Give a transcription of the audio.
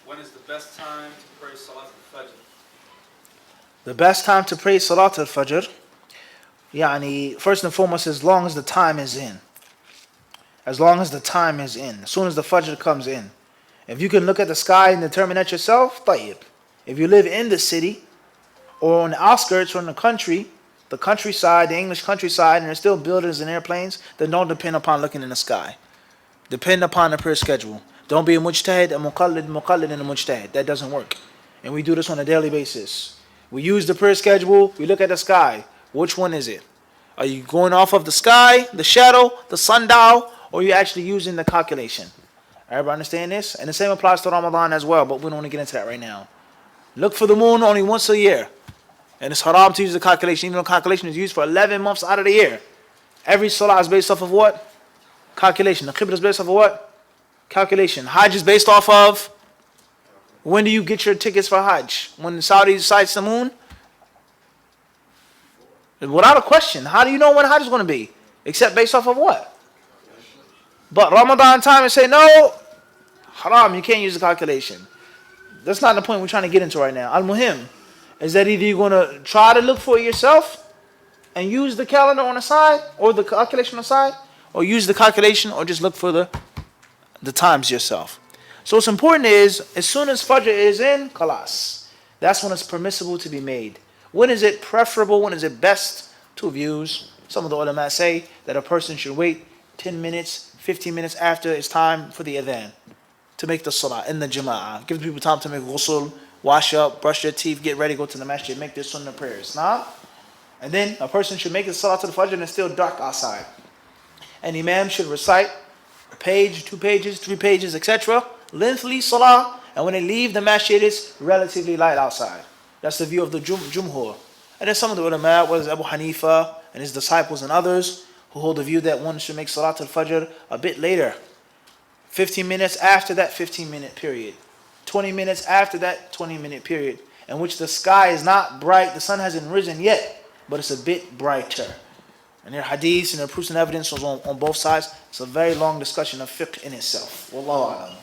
When is the best time to pray Salat al-Fajr? The best time to pray Salat al-Fajr, first and foremost, as long as the time is in. As long as the time is in. As soon as the Fajr comes in. If you can look at the sky and determine that yourself, tayyib. If you live in the city, or on the outskirts or in the countryside, the English countryside, and there's still buildings and airplanes, then don't depend upon looking in the sky. Depend upon the prayer schedule. Don't be a mujtahid, a muqallid, and a mujtahid. That doesn't work. And we do this on a daily basis. We use the prayer schedule, we look at the sky. Which one is it? Are you going off of the sky, the shadow, the sundial, or are you actually using the calculation? Everybody understand this? And the same applies to Ramadan as well, but we don't want to get into that right now. Look for the moon only once a year. And it's haram to use the calculation, even though calculation is used for 11 months out of the year. Every salah is based off of what? Calculation. The qibla is based off of what? Calculation. Hajj is based off of, when do you get your tickets for Hajj? When the Saudis sights the moon? Without a question. How do you know when Hajj is going to be? Except based off of what? But Ramadan time and say, no, haram, you can't use the calculation. That's not the point we're trying to get into right now. Al-Muhim is that either you're going to try to look for it yourself and use the calendar on the side, or the calculation on the side, or use the calculation, or just look for the times yourself. So what's important is, as soon as Fajr is in, khalas, that's when it's permissible to be made. When is it preferable, when is it best? Two views. Some of the ulama say that a person should wait 10 minutes, 15 minutes after it's time for the adhan to make the salah in the jama'ah. Give people time to make ghusl, wash up, brush their teeth, get ready, go to the masjid, make their sunnah prayers. And then a person should make the salah to the Fajr and it's still dark outside. An imam should recite a page, 2 pages, 3 pages, etc. Lengthy salah, and when they leave the masjid, it's relatively light outside. That's the view of the Jumhur. And then some of the ulama, whether it's Abu Hanifa and his disciples and others, who hold the view that one should make Salat al-Fajr a bit later. 15 minutes after that 15-minute period. 20 minutes after that 20-minute period, in which the sky is not bright, the sun hasn't risen yet, but it's a bit brighter. And there are hadiths and there are proofs and evidence on both sides. It's a very long discussion of fiqh in itself. Wallahu a'lam.